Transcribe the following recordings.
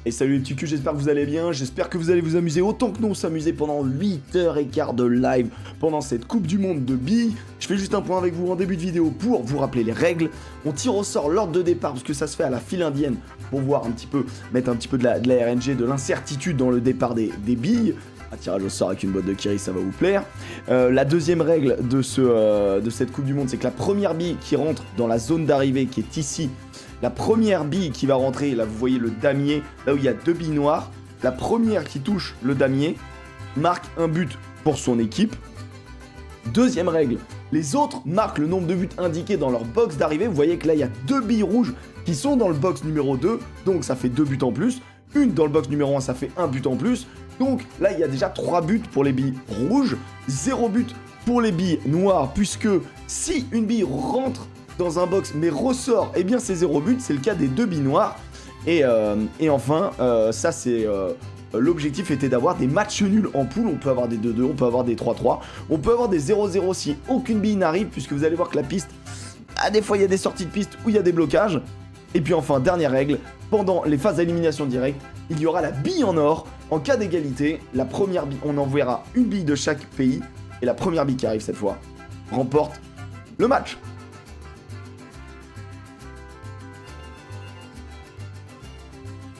Et salut les petits culs, j'espère que vous allez bien, j'espère que vous allez vous amuser autant que nous on s'amusait pendant 8h15 de live pendant cette Coupe du Monde de billes. Je fais juste un point avec vous en début de vidéo pour vous rappeler les règles. On tire au sort l'ordre de départ parce que ça se fait à la file indienne pour voir un petit peu, mettre un petit peu de la RNG, de l'incertitude dans le départ des billes. Un tirage au sort avec une boîte de Kiri, ça va vous plaire. La deuxième règle de cette Coupe du Monde, c'est que la première bille qui rentre dans la zone d'arrivée qui est ici, la première bille qui va rentrer, là vous voyez le damier, là où il y a deux billes noires, la première qui touche le damier marque un but pour son équipe. Deuxième règle, les autres marquent le nombre de buts indiqués dans leur box d'arrivée. Vous voyez que là il y a deux billes rouges qui sont dans le box numéro 2, donc ça fait 2 buts en plus. Une dans le box numéro 1, ça fait 1 but en plus. Donc là il y a déjà 3 buts pour les billes rouges, 0 but pour les billes noires, puisque si une bille rentre dans un box mais ressort, eh bien c'est 0 but, c'est le cas des deux billes noires. Et enfin, ça c'est... l'objectif était d'avoir des matchs nuls en poule. On peut avoir des 2-2, on peut avoir des 3-3, on peut avoir des 0-0 si aucune bille n'arrive, puisque vous allez voir que la piste, des fois il y a des sorties de piste où il y a des blocages. Et puis enfin, dernière règle, pendant les phases d'élimination directe, il y aura la bille en or. En cas d'égalité, la première bille, on enverra une bille de chaque pays, et la première bille qui arrive cette fois remporte le match.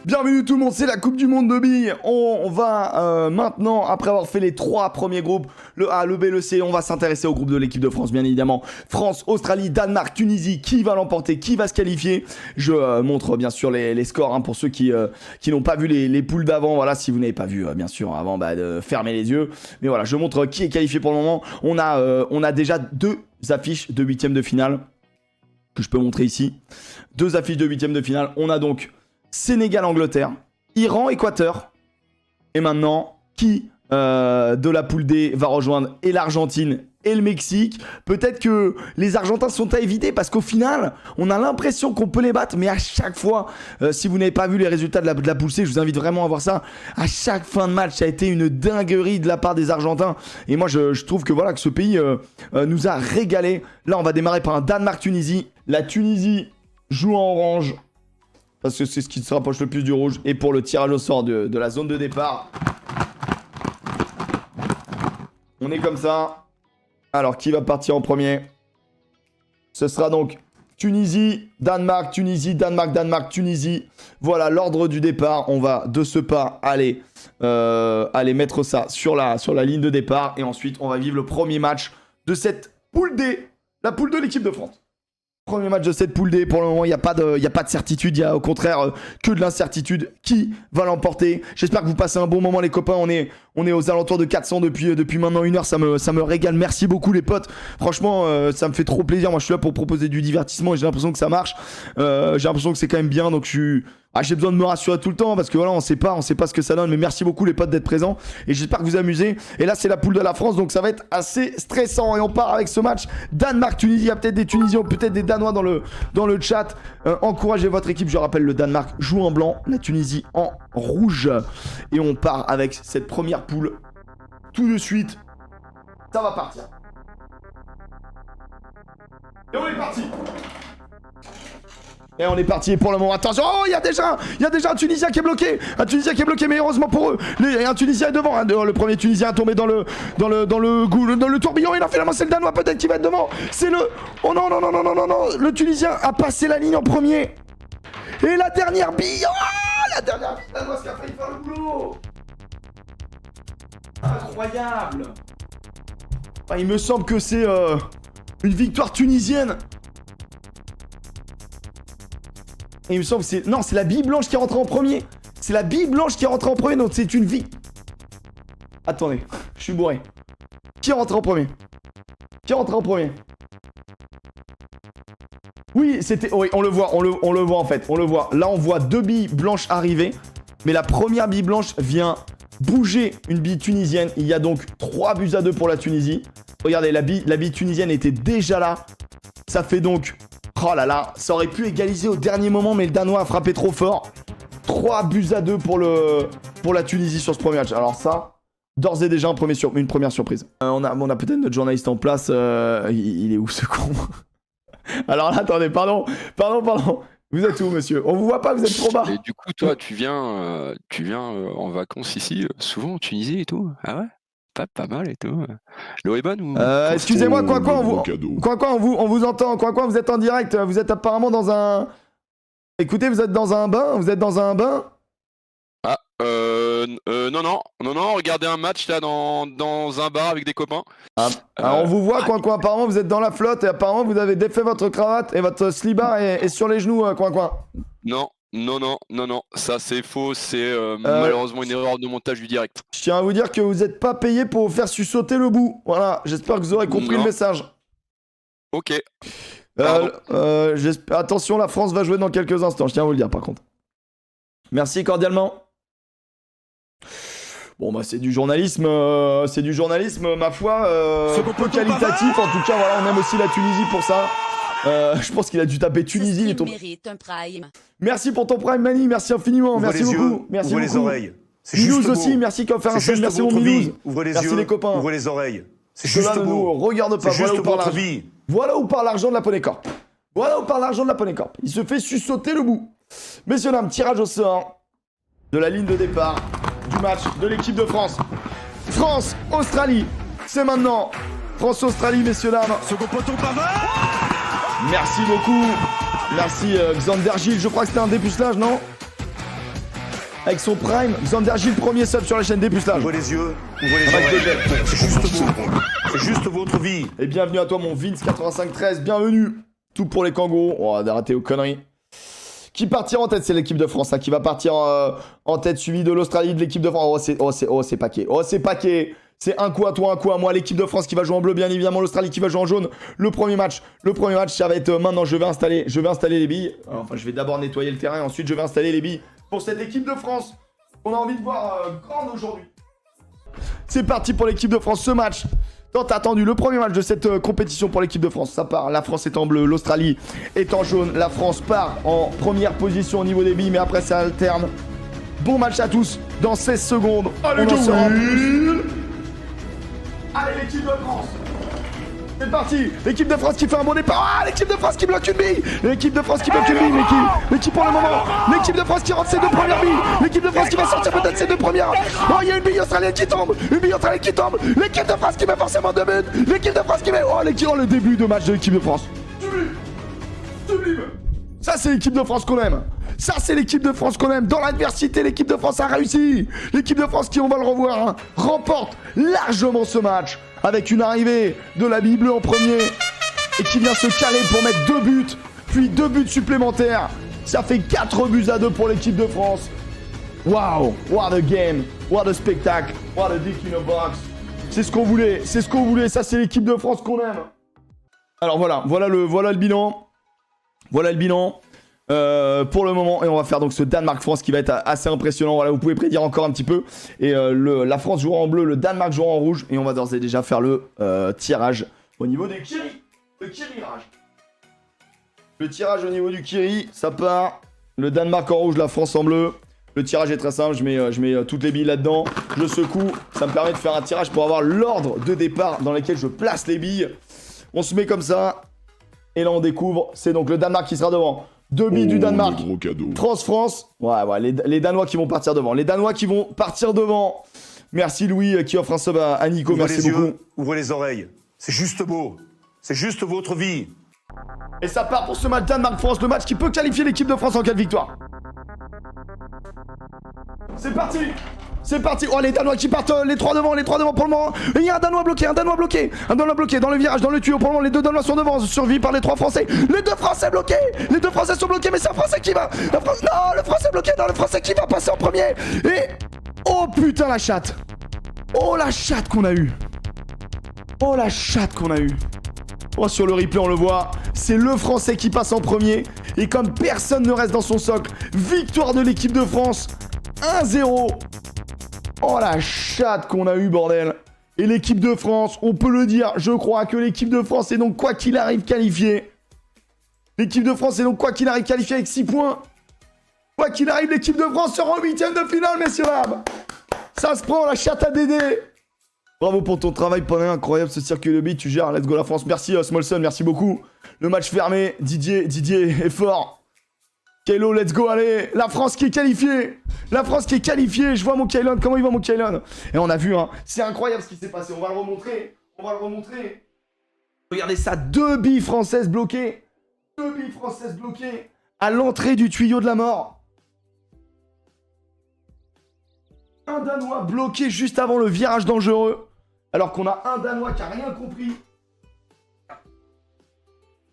Bienvenue tout le monde, c'est la Coupe du Monde de billes. On va maintenant, après avoir fait les 3 premiers groupes, le A, le B, le C, on va s'intéresser au groupe de l'équipe de France, bien évidemment. France, Australie, Danemark, Tunisie, qui va l'emporter, qui va se qualifier. Je montre bien sûr les scores pour ceux qui n'ont pas vu les poules d'avant. Voilà, si vous n'avez pas vu, bien sûr, avant de fermer les yeux. Mais voilà, je montre qui est qualifié pour le moment. On a déjà 2 affiches de 8e de finale que je peux montrer ici. 2 affiches de 8e de finale. On a donc Sénégal-Angleterre, Iran-Équateur. Et maintenant, qui de la poule D va rejoindre et l'Argentine et le Mexique? Peut-être que les Argentins sont à éviter parce qu'au final, on a l'impression qu'on peut les battre. Mais à chaque fois, si vous n'avez pas vu les résultats de la poule C, je vous invite vraiment à voir ça. À chaque fin de match, ça a été une dinguerie de la part des Argentins. Et moi, je trouve que voilà que ce pays nous a régalé. Là, on va démarrer par un Danemark-Tunisie. La Tunisie joue en orange, parce que c'est ce qui se rapproche le plus du rouge. Et pour le tirage au sort de la zone de départ, on est comme ça. Alors, qui va partir en premier? Ce sera donc Tunisie, Danemark, Tunisie, Danemark, Danemark, Tunisie. Voilà l'ordre du départ. On va de ce pas aller mettre ça sur la ligne de départ. Et ensuite, on va vivre le premier match de cette poule D, la poule de l'équipe de France. Premier match de cette poule D, pour le moment il n'y a pas de certitude, il y a au contraire que de l'incertitude. Qui va l'emporter? J'espère que vous passez un bon moment les copains, on est aux alentours de 400 depuis maintenant 1 heure, ça me régale, merci beaucoup les potes. Franchement ça me fait trop plaisir, moi je suis là pour proposer du divertissement et j'ai l'impression que ça marche. J'ai l'impression que c'est quand même bien, donc j'ai besoin de me rassurer tout le temps parce que voilà, on sait pas ce que ça donne, mais merci beaucoup les potes d'être présents et j'espère que vous amusez. Et là c'est la poule de la France, donc ça va être assez stressant et on part avec ce match Danemark-Tunisie. Il y a peut-être des Tunisiens, peut-être des Danois dans le chat. Encouragez votre équipe, je rappelle le Danemark joue en blanc, la Tunisie en rouge et on part avec cette première poule tout de suite. Ça va partir. Et on est parti. Et on est parti pour le moment. Attention, oh, il y a déjà un Tunisien qui est bloqué. Un Tunisien qui est bloqué, mais heureusement pour eux. Un Tunisien est devant. Le premier Tunisien est tombé dans le tourbillon. Et là, finalement, c'est le Danois peut-être qui va être devant. C'est le... Oh non, non, non, non, non, non, non. Le Tunisien a passé la ligne en premier. Et la dernière bille. Oh, la dernière bille. Danois qui a failli faire le boulot. Incroyable. Ah, il me semble que c'est une victoire tunisienne. Et il me semble que c'est... Non, c'est la bille blanche qui est rentrée en premier. C'est la bille blanche qui est rentrée en premier, donc c'est une vie. Attendez, je suis bourré. Qui est rentré en premier? Oui, c'était... Oui, on le voit en fait. On le voit. Là, on voit 2 billes blanches arriver. Mais la première bille blanche vient bouger une bille tunisienne. Il y a donc 3 buts à 2 pour la Tunisie. Regardez, la bille tunisienne était déjà là. Ça fait donc... Oh là là, ça aurait pu égaliser au dernier moment, mais le Danois a frappé trop fort. 3 buts à 2 pour la Tunisie sur ce premier match. Alors ça, d'ores et déjà une première surprise. On a peut-être notre journaliste en place. Il est où ce con? Alors là, attendez, pardon. Vous êtes où, monsieur? On vous voit pas, vous êtes trop bas. Et du coup, toi, tu viens en vacances ici, souvent en Tunisie et tout? Ah ouais? Pas mal et tout. L'eau est bonne ou? Excusez-moi, Oh, quoi, le gros cadeau. on vous entend. Quoi, vous êtes en direct. Vous êtes apparemment dans un. Écoutez, vous êtes dans un bain. Vous êtes dans un bain. Ah, non, regardez un match là dans un bar avec des copains. Alors on vous voit, quoi. Apparemment, vous êtes dans la flotte et apparemment, vous avez défait votre cravate et votre slibard est sur les genoux, quoi. Non, ça c'est faux, c'est malheureusement une erreur de montage du direct. Je tiens à vous dire que vous n'êtes pas payé pour vous faire sucer le bout. Voilà, j'espère que vous aurez compris le message. Ok. Attention, la France va jouer dans quelques instants, je tiens à vous le dire par contre. Merci cordialement. Bon bah c'est du journalisme, ma foi, peu qualitatif. En tout cas, voilà, on aime aussi la Tunisie pour ça. Je pense qu'il a dû taper Tunisie. Il mérite un prime. Merci pour ton prime, Mani, merci infiniment, merci beaucoup. Merci ouvrez beaucoup. les oreilles. Milouz aussi, merci qu'on fait un seul, merci mon Milouz. Ouvrez les merci yeux, les copains. ouvrez les oreilles. C'est Cela juste ne nous beau. regarde pas, C'est juste votre vie. Voilà où part l'argent de la Poney Corp. Voilà où part l'argent de la Poney Corp. Il se fait sucer le bout. Messieurs, dames, tirage au sort de la ligne de départ du match de l'équipe de France. France-Australie. C'est maintenant. France-Australie, messieurs, dames. Second poteau Pavard. Merci beaucoup. Merci Xander Gilles. Je crois que c'était un dépucelage, non? Avec son prime. Xander Gilles, premier sub sur la chaîne dépucelage. Ouvrez les yeux, ouvrez les oreilles. C'est juste beau. C'est juste votre vie. Et bienvenue à toi, mon Vince8513. Bienvenue. Tout pour les kangourous. Oh, on a raté aux conneries. Qui partira en tête? C'est l'équipe de France, hein, qui va partir en tête, suivi de l'Australie, de l'équipe de France. Oh, c'est paquet. Oh, c'est paquet. C'est un coup à toi, un coup à moi. L'équipe de France qui va jouer en bleu, bien évidemment. L'Australie qui va jouer en jaune. Le premier match, ça va être maintenant. Je vais installer les billes. Enfin, je vais d'abord nettoyer le terrain. Ensuite, je vais installer les billes pour cette équipe de France qu'on a envie de voir grande aujourd'hui. C'est parti pour l'équipe de France. Ce match tant attendu, le premier match de cette compétition pour l'équipe de France. Ça part, la France est en bleu, l'Australie est en jaune. La France part en première position au niveau des billes, mais après ça alterne. Bon match à tous, dans 16 secondes. Allez, allez l'équipe de France. C'est parti, l'équipe de France qui fait un bon départ. Ah, l'équipe de France qui bloque une bille. L'équipe de France qui bloque une bille, mais qui pour le moment. L'équipe de France qui rentre ses deux premières billes. L'équipe de France qui va sortir peut-être ses deux premières. Oh, il y a une bille australienne qui tombe. L'équipe de France qui met forcément deux buts. L'équipe de France qui met. Oh, le début de match de l'équipe de France. Sublime. Ça, c'est l'équipe de France qu'on aime. Ça, c'est l'équipe de France qu'on aime. Dans l'adversité, l'équipe de France a réussi. L'équipe de France qui, on va le revoir, hein, remporte largement ce match. Avec une arrivée de la bille bleue en premier. Et qui vient se caler pour mettre 2 buts. Puis 2 buts supplémentaires. Ça fait 4 buts à 2 pour l'équipe de France. Waouh. What a game. What a spectacle. What a dick in a box. C'est ce qu'on voulait. Ça, c'est l'équipe de France qu'on aime. Alors voilà le bilan. Voilà le bilan. Pour le moment, et on va faire donc ce Danemark-France qui va être assez impressionnant. Voilà, vous pouvez prédire encore un petit peu. Et la France jouera en bleu, le Danemark jouera en rouge. Et on va d'ores et déjà faire le tirage au niveau des Kiri. Le Kirirage. Le tirage au niveau du Kiri, ça part. Le Danemark en rouge, la France en bleu. Le tirage est très simple, je mets toutes les billes là-dedans. Je secoue, ça me permet de faire un tirage pour avoir l'ordre de départ dans lequel je place les billes. On se met comme ça. Et là, on découvre, c'est donc le Danemark qui sera devant. 2 billes du Danemark. Le gros cadeau. France. Ouais, les Danois qui vont partir devant. Merci Louis qui offre un sub à Nico. Ouvrez Merci les beaucoup. yeux, ouvrez les oreilles. C'est juste beau. C'est juste votre vie. Et ça part pour ce match Danemark-France, le match qui peut qualifier l'équipe de France en cas de victoire. C'est parti. Oh, les Danois qui partent, les trois devant pour le moment. Et il y a un Danois bloqué dans le virage, dans le tuyau. Pour le moment, les 2 Danois sont devant, survie par les 3 Français. Les 2 Français bloqués. Les 2 Français sont bloqués, mais c'est un Français qui va. Non, le Français bloqué, non, le Français qui va passer en premier. Et oh putain, la chatte. Oh, la chatte qu'on a eue. Oh, sur le replay, on le voit. C'est le Français qui passe en premier. Et comme personne ne reste dans son socle, victoire de l'équipe de France. 1-0. Oh, la chatte qu'on a eue, bordel. Et l'équipe de France, on peut le dire, je crois que l'équipe de France est donc quoi qu'il arrive qualifiée. L'équipe de France est donc quoi qu'il arrive qualifiée avec 6 points. Quoi qu'il arrive, l'équipe de France sera en 8ème de finale, messieurs dames. Ça se prend, la chatte à Dédé. Bravo pour ton travail, pendant incroyable ce circuit de billes, tu gères, let's go la France. Merci Smolson, merci beaucoup. Le match fermé, Didier est fort. Kylo, let's go, allez. La France qui est qualifiée. La France qui est qualifiée. Je vois mon Kylon. Comment il va mon Kylon? Et on a vu, hein. C'est incroyable ce qui s'est passé. On va le remontrer. On va le remontrer. Regardez ça. 2 billes françaises bloquées. 2 billes françaises bloquées. À l'entrée du tuyau de la mort. Un Danois bloqué juste avant le virage dangereux. Alors qu'on a un Danois qui a rien compris.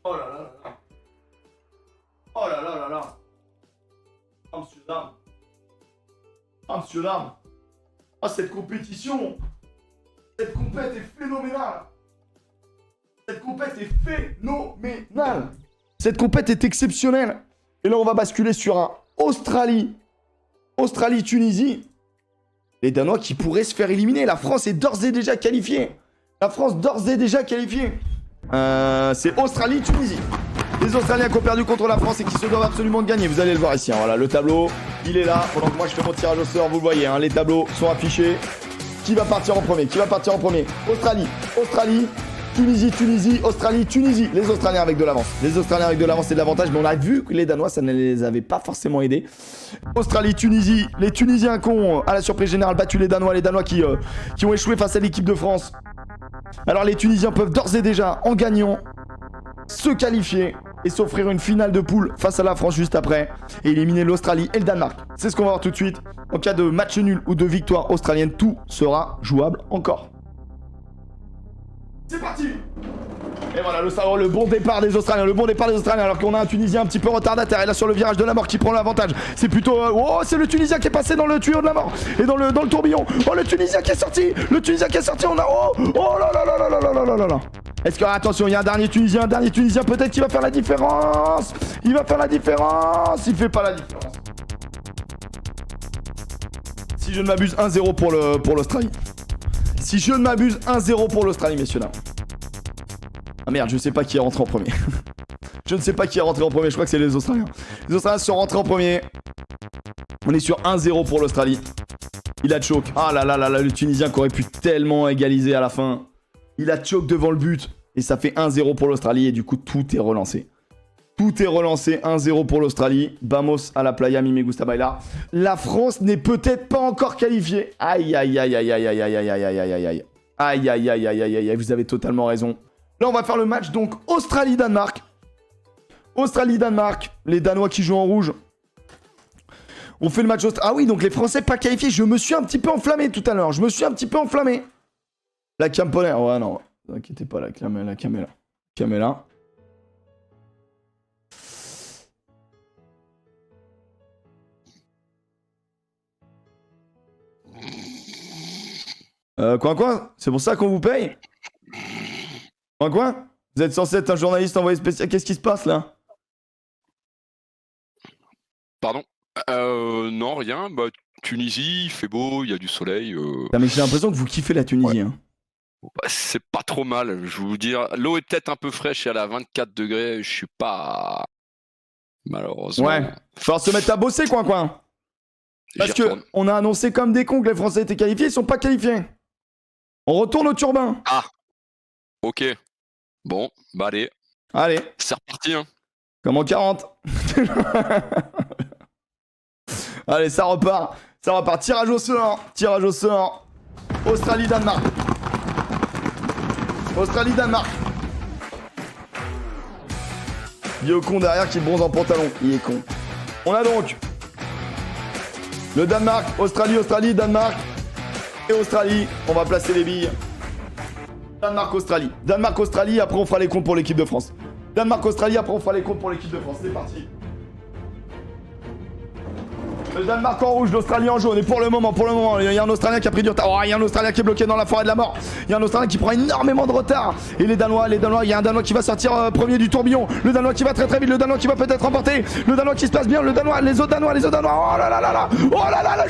Oh là là là. Oh là là là là. Oh monsieur dame. Oh monsieur dame. Oh cette compétition. Cette compète est phénoménale. Cette compète est phénoménale. Cette compète est exceptionnelle. Et là on va basculer sur un Australie. Australie-Tunisie. Les Danois qui pourraient se faire éliminer. La France est d'ores et déjà qualifiée. La France d'ores et déjà qualifiée. C'est Australie-Tunisie. Les Australiens qui ont perdu contre la France et qui se doivent absolument de gagner. Vous allez le voir ici. Hein. Voilà, le tableau, il est là. Pendant que moi je fais mon tirage au sort, vous le voyez. Hein, les tableaux sont affichés. Qui va partir en premier? Qui va partir en premier? Australie, Australie, Tunisie, Tunisie, Australie, Tunisie. Les Australiens avec de l'avance. Les Australiens avec de l'avance et de l'avantage. Mais on a vu que les Danois, ça ne les avait pas forcément aidés. Australie, Tunisie. Les Tunisiens qui ont, à la surprise générale, battu les Danois. Les Danois qui ont échoué face à l'équipe de France. Alors les Tunisiens peuvent d'ores et déjà, en gagnant, se qualifier et s'offrir une finale de poule face à la France juste après et éliminer l'Australie et le Danemark. C'est ce qu'on va voir tout de suite. En cas de match nul ou de victoire australienne, tout sera jouable encore. C'est parti! Et voilà, le bon départ des Australiens, alors qu'on a un Tunisien un petit peu retardataire. Et là sur le virage de la mort qui prend l'avantage. C'est plutôt... oh, c'est le Tunisien qui est passé dans le tuyau de la mort. Et dans le tourbillon. Oh, le Tunisien qui est sorti. On a... oh là là là là là là là là là. Est-ce que... attention, il y a un dernier Tunisien peut-être qui va faire la différence. Il va faire la différence. Il fait pas la différence. Si je ne m'abuse, 1-0 pour l'Australie. Si je ne m'abuse, 1-0 pour l'Australie, messieurs dames. Ah merde, je sais pas qui est rentré en premier. Je ne sais pas qui est rentré en premier, je crois que c'est les Australiens. Les Australiens sont rentrés en premier. On est sur 1-0 pour l'Australie. Il a choke. Ah là là là là, le Tunisien qui aurait pu tellement égaliser à la fin. Il a choke devant le but. Et ça fait 1-0 pour l'Australie et du coup tout est relancé. Tout est relancé, 1-0 pour l'Australie. Vamos à la playa, mi me gusta bailar. La France n'est peut-être pas encore qualifiée. Aïe aïe aïe aïe aïe aïe aïe aïe aïe aïe aïe aïe. Aïe aïe aïe aïe aïe aïe, vous avez totalement raison. Là, on va faire le match, donc, Australie-Danemark. Australie-Danemark. Les Danois qui jouent en rouge. On fait le match Ah oui, donc les Français pas qualifiés. Je me suis un petit peu enflammé tout à l'heure. La cam polaire. Ouais, non. Ne vous inquiétez pas, la cam est là. Cam est là. Quoi? C'est pour ça qu'on vous paye? Quoi? Vous êtes censé être un journaliste envoyé spécial. Qu'est-ce qui se passe là? Pardon? Non, rien. Bah, Tunisie, il fait beau, il y a du soleil. Ah, mais j'ai l'impression que vous kiffez la Tunisie. Ouais. Hein. Bah, c'est pas trop mal, je vais vous dire. L'eau est peut-être un peu fraîche et elle est à 24 degrés. Je suis pas. Malheureusement. Ouais. Faut se mettre à bosser, coin. Parce que on a annoncé comme des cons que les Français étaient qualifiés, ils sont pas qualifiés. On retourne au turbin. Ah. Ok. Bon, bah allez. Allez. C'est reparti, hein. Comme en 40. Allez, ça repart. Tirage au sort. Australie-Danemark. Vieux con derrière qui bronze en pantalon. Il est con. On a donc le Danemark, Australie, Danemark et Australie. On va placer les billes. Danemark-Australie, après on fera les comptes pour l'équipe de France. C'est parti. Le Danemark en rouge, l'Australie en jaune. Et pour le moment, il y a un Australien qui a pris du retard. Oh, il y a un Australien qui est bloqué dans la forêt de la mort. Il y a un Australien qui prend énormément de retard. Et les Danois, il y a un Danois qui va sortir premier du tourbillon. Le Danois qui va très très vite, le Danois qui va peut-être remporter. Le Danois qui se passe bien, les autres Danois. Oh là là là là. Oh là là,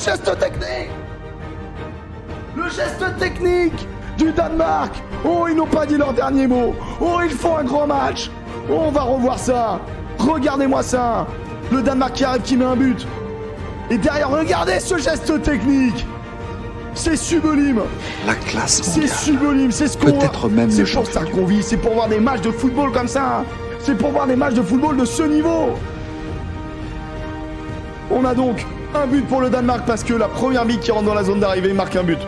le geste technique du Danemark. Oh, ils n'ont pas dit leur dernier mot. Oh, ils font un grand match. Oh, on va revoir ça. Regardez-moi ça. Le Danemark qui arrive, qui met un but. Et derrière, regardez ce geste technique. C'est sublime. La classe mondiale. C'est sublime, c'est ce qu'on... Peut-être même le C'est pour ça qu'on vit, c'est pour voir des matchs de football comme ça. C'est pour voir des matchs de football de ce niveau. On a donc un but pour le Danemark parce que la première bille qui rentre dans la zone d'arrivée marque un but.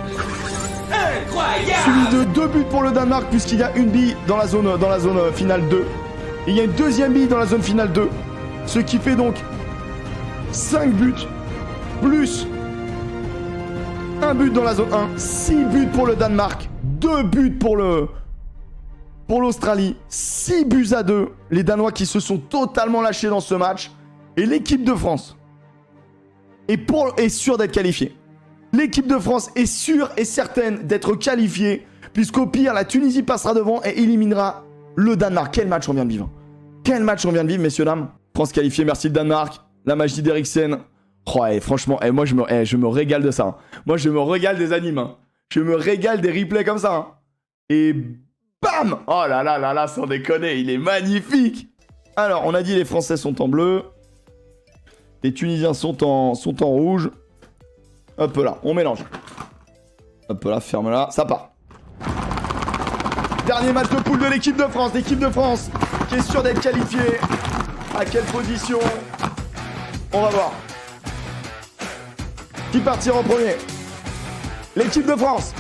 Suivi de 2 buts pour le Danemark puisqu'il y a une bille dans la zone finale 2. Et il y a une deuxième bille dans la zone finale 2. Ce qui fait donc 5 buts plus un but dans la zone 1. 6 buts pour le Danemark. 2 buts pour l'Australie. 6 buts à 2. Les Danois qui se sont totalement lâchés dans ce match. Et l'équipe de France est sûre d'être qualifiée. L'équipe de France est sûre et certaine d'être qualifiée, puisqu'au pire, la Tunisie passera devant et éliminera le Danemark. Quel match on vient de vivre. Quel match on vient de vivre, messieurs, dames. France qualifiée, merci le Danemark. La magie d'Eriksen. Oh, et franchement, moi, je me régale de ça. Hein. Moi, je me régale des animes. Hein. Je me régale des replays comme ça. Hein. Et bam! Oh là là là là, sans déconner, il est magnifique. Alors, on a dit les Français sont en bleu. Les Tunisiens sont en rouge. Hop là, on mélange. Hop là, ferme-la, ça part. Dernier match de poule de l'équipe de France. L'équipe de France qui est sûre d'être qualifiée. À quelle position? On va voir. Qui partira en premier? L'équipe de France.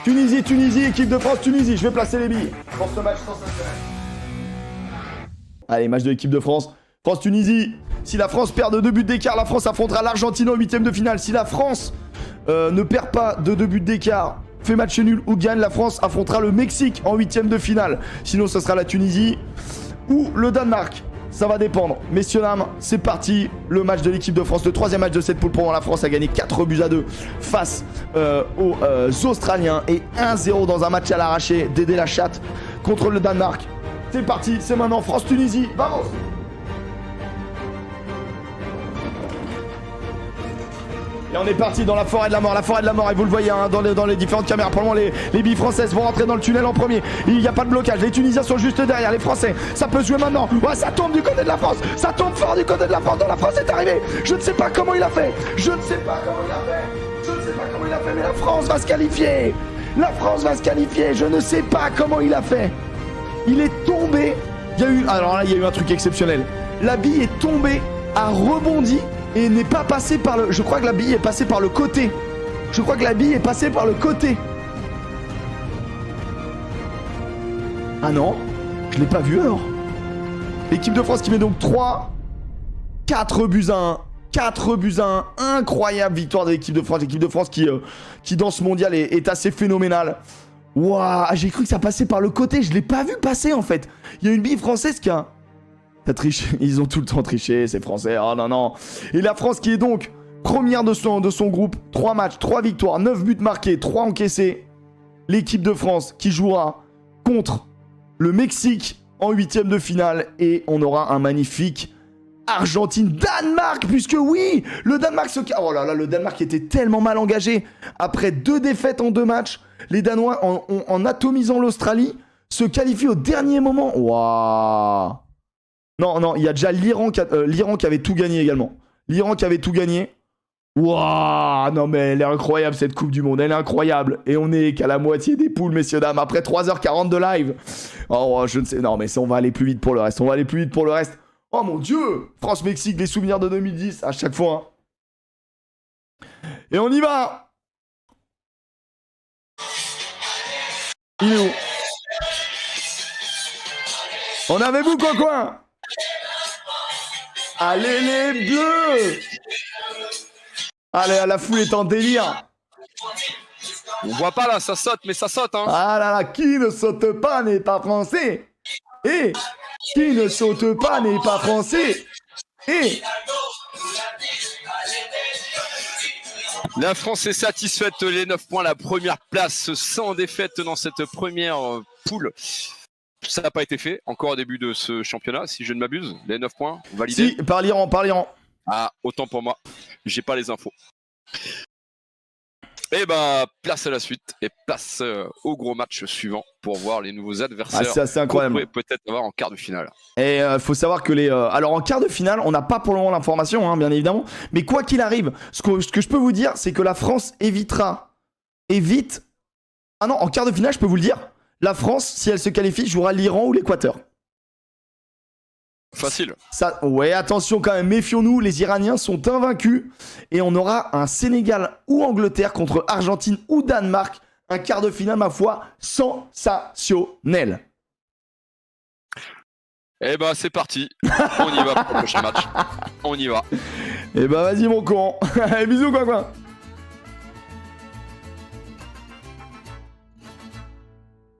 Tunisie, équipe de France, Tunisie. Je vais placer les billes pour ce match sensationnel. Allez, match de l'équipe de France. France-Tunisie. Si la France perd de 2 buts d'écart, la France affrontera l'Argentine en 8ème de finale. Si la France ne perd pas de 2 buts d'écart, fait match nul ou gagne, la France affrontera le Mexique en 8ème de finale. Sinon, ce sera la Tunisie ou le Danemark. Ça va dépendre. Messieurs, dames, c'est parti. Le match de l'équipe de France, le 3e match de cette poule pour la France a gagné 4 buts à 2 face aux Australiens et 1-0 dans un match à l'arraché d'aider la chatte contre le Danemark. C'est parti, c'est maintenant France-Tunisie. Vamos! Et on est parti dans la forêt de la mort, et vous le voyez hein, dans les différentes caméras. Pour le moment, les billes françaises vont rentrer dans le tunnel en premier. Il n'y a pas de blocage, les Tunisiens sont juste derrière, les Français, ça peut se jouer maintenant. Ouais, ça tombe du côté de la France, ça tombe fort du côté de la France. Dans la France est arrivé, je ne sais pas comment il a fait, mais la France va se qualifier. Je ne sais pas comment il a fait. Il est tombé, alors là, il y a eu un truc exceptionnel. La bille est tombée, a rebondi. Et n'est pas passé par le... Je crois que la bille est passée par le côté. Ah non, je l'ai pas vu alors. L'équipe de France qui met donc 4 buts à 1. Incroyable victoire de l'équipe de France. L'équipe de France qui dans ce mondial est assez phénoménale. Waouh, j'ai cru que ça passait par le côté. Je l'ai pas vu passer en fait. Il y a une bille française qui a... T'as triché, ils ont tout le temps triché, ces Français, oh non. Et la France qui est donc première de son groupe, 3 matchs, 3 victoires, 9 buts marqués, 3 encaissés. L'équipe de France qui jouera contre le Mexique en 8ème de finale et on aura un magnifique Argentine-Danemark, puisque oui, le Danemark oh là là, le Danemark était tellement mal engagé. Après 2 défaites en 2 matchs, les Danois, en atomisant l'Australie, se qualifient au dernier moment. Waouh! Non, il y a déjà l'Iran qui avait tout gagné également. Waouh, non mais elle est incroyable cette Coupe du Monde, elle est incroyable. Et on est qu'à la moitié des poules, messieurs, dames, après 3h40 de live. Oh, je ne sais, non mais on va aller plus vite pour le reste, Oh mon Dieu, France-Mexique, les souvenirs de 2010 à chaque fois. Hein. Et on y va. Il est où? On avait vous, coin. Allez les bleus! Allez, la foule est en délire. On voit pas là, ça saute, mais ça saute hein. Ah là là, qui ne saute pas n'est pas français. Et qui ne saute pas n'est pas français. Et la France est satisfaite, les 9 points, la première place sans défaite dans cette première poule. Ça n'a pas été fait encore au début de ce championnat, si je ne m'abuse. Les 9 points validés. Si, par l'Iran. Ah, autant pour moi. J'ai pas les infos. Et bah, place à la suite et place au gros match suivant pour voir les nouveaux adversaires. Ah, c'est assez incroyable. Qu'on pourrait peut-être avoir en quart de finale. Et faut savoir que alors en quart de finale, on n'a pas pour le moment l'information, hein, bien évidemment. Mais quoi qu'il arrive, ce que je peux vous dire, c'est que la France évite. Ah non, en quart de finale, je peux vous le dire. La France, si elle se qualifie, jouera l'Iran ou l'Équateur. Facile. Ça, ouais, attention quand même, méfions-nous, les Iraniens sont invaincus et on aura un Sénégal ou Angleterre contre Argentine ou Danemark, un quart de finale, ma foi, sensationnel. Eh ben, c'est parti. On y va pour le prochain match. On y va. Eh ben, vas-y, mon con. Bisous, quoi.